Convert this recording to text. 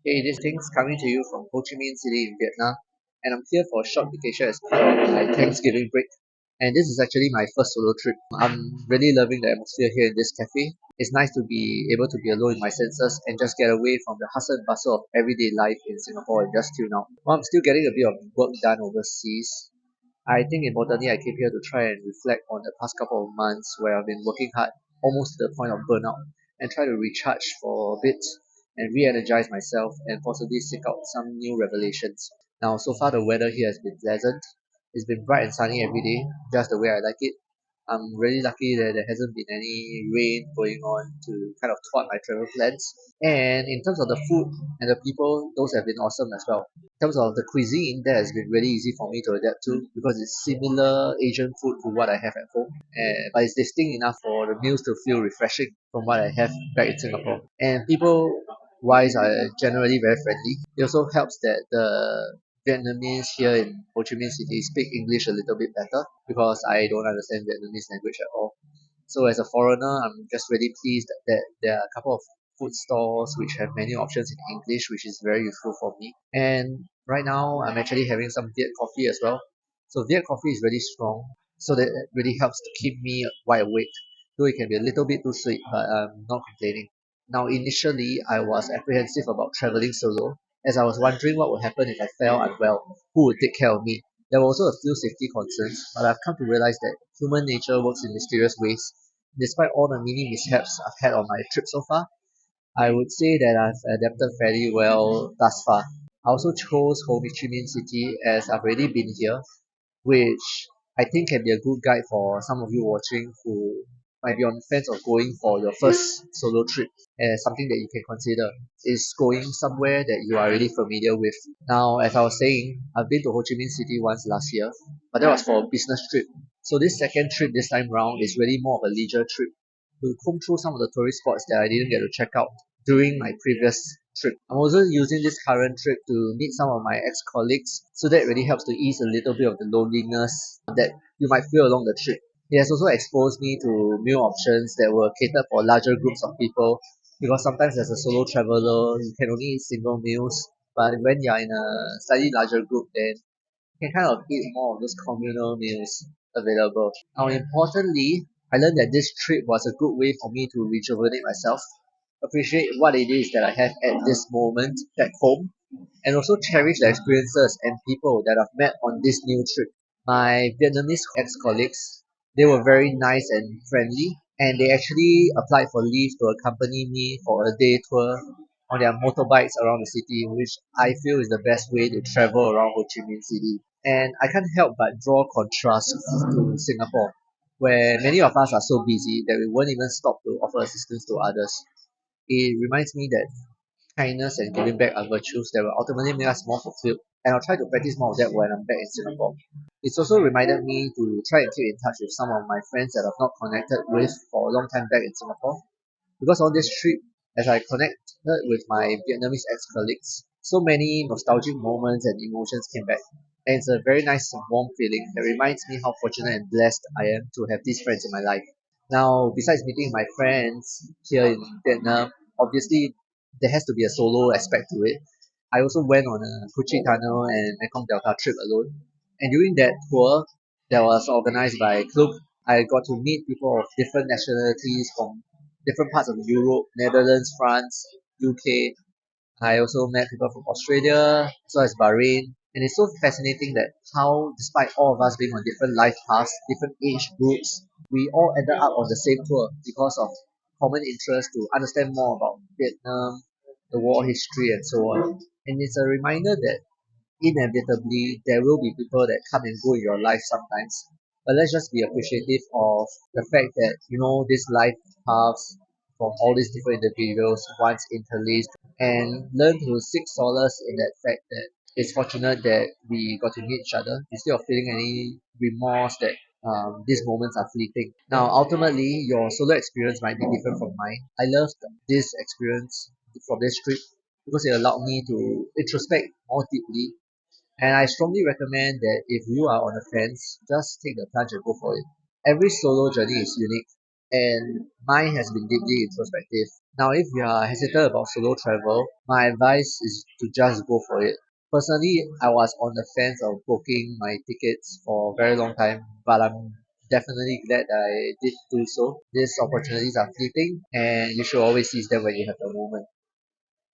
Hey, this thing's coming to you from Ho Chi Minh City in Vietnam, and I'm here for a short vacation as part of my Thanksgiving break. And this is actually my first solo trip. I'm really loving the atmosphere here in this cafe. It's nice to be able to be alone in my senses and just get away from the hustle and bustle of everyday life in Singapore and just tune out. While I'm still getting a bit of work done overseas, I think importantly I came here to try and reflect on the past couple of months where I've been working hard, almost to the point of burnout, and try to recharge for a bit and re-energize myself and possibly seek out some new revelations. Now, so far the weather here has been pleasant. It's been bright and sunny every day, just the way I like it. I'm really lucky that there hasn't been any rain going on to kind of thwart my travel plans. And in terms of the food and the people, those have been awesome as well. In terms of the cuisine, that has been really easy for me to adapt to because it's similar Asian food to what I have at home. But it's distinct enough for the meals to feel refreshing from what I have back in Singapore. And people wise are generally very friendly. It also helps that the Vietnamese here in Ho Chi Minh City speak English a little bit better because I don't understand Vietnamese language at all. So as a foreigner, I'm just really pleased that there are a couple of food stalls which have menu options in English, which is very useful for me. And right now, I'm actually having some Viet coffee as well. So Viet coffee is really strong, so that it really helps to keep me wide awake. Though it can be a little bit too sweet, but I'm not complaining. Now, initially, I was apprehensive about traveling solo, as I was wondering what would happen if I fell unwell. Who would take care of me? There were also a few safety concerns, but I've come to realize that human nature works in mysterious ways. Despite all the mini mishaps I've had on my trip so far, I would say that I've adapted fairly well thus far. I also chose Ho Chi Minh City as I've already been here, which I think can be a good guide for some of you watching who might be on the fence of going for your first solo trip as something that you can consider is going somewhere that you are really familiar with. Now, as I was saying, I've been to Ho Chi Minh City once last year, but that was for a business trip. So this second trip this time round is really more of a leisure trip to comb through some of the tourist spots that I didn't get to check out during my previous trip. I'm also using this current trip to meet some of my ex-colleagues, so that really helps to ease a little bit of the loneliness that you might feel along the trip. It has also exposed me to meal options that were catered for larger groups of people because sometimes as a solo traveler, you can only eat single meals, but when you're in a slightly larger group, then you can kind of eat more of those communal meals available. Now, importantly, I learned that this trip was a good way for me to rejuvenate myself, appreciate what it is that I have at this moment back home, and also cherish the experiences and people that I've met on this new trip. My Vietnamese ex-colleagues, they were very nice and friendly, and they actually applied for leave to accompany me for a day tour on their motorbikes around the city, which I feel is the best way to travel around Ho Chi Minh City. And I can't help but draw contrast to Singapore, where many of us are so busy that we won't even stop to offer assistance to others. It reminds me that kindness and giving back are virtues that will ultimately make us more fulfilled, and I'll try to practice more of that when I'm back in Singapore. It's also reminded me to try and keep in touch with some of my friends that I've not connected with for a long time back in Singapore. Because on this trip, as I connected with my Vietnamese ex-colleagues, so many nostalgic moments and emotions came back. And it's a very nice and warm feeling that reminds me how fortunate and blessed I am to have these friends in my life. Now, besides meeting my friends here in Vietnam, obviously there has to be a solo aspect to it. I also went on a Kuchi Tunnel and Mekong Delta trip alone. And during that tour that was organized by Klub, I got to meet people of different nationalities from different parts of Europe, Netherlands, France, UK. I also met people from Australia as well as Bahrain. And it's so fascinating that how, despite all of us being on different life paths, different age groups, we all ended up on the same tour because of common interest to understand more about Vietnam, the war history, and so on. And it's a reminder that inevitably there will be people that come and go in your life sometimes. But let's just be appreciative of the fact that, these life paths from all these different individuals once interlaced and learn to seek solace in that fact that it's fortunate that we got to meet each other instead of feeling any remorse that these moments are fleeting. Now, ultimately, your solo experience might be different from mine. I loved this experience from this trip because it allowed me to introspect more deeply, and I strongly recommend that if you are on the fence, just take the plunge and go for it. Every solo journey is unique, and mine has been deeply introspective. Now, if you are hesitant about solo travel, my advice is to just go for it. Personally, I was on the fence of booking my tickets for a very long time, but I'm definitely glad I did do so. These opportunities are fleeting, and you should always seize them when you have the moment.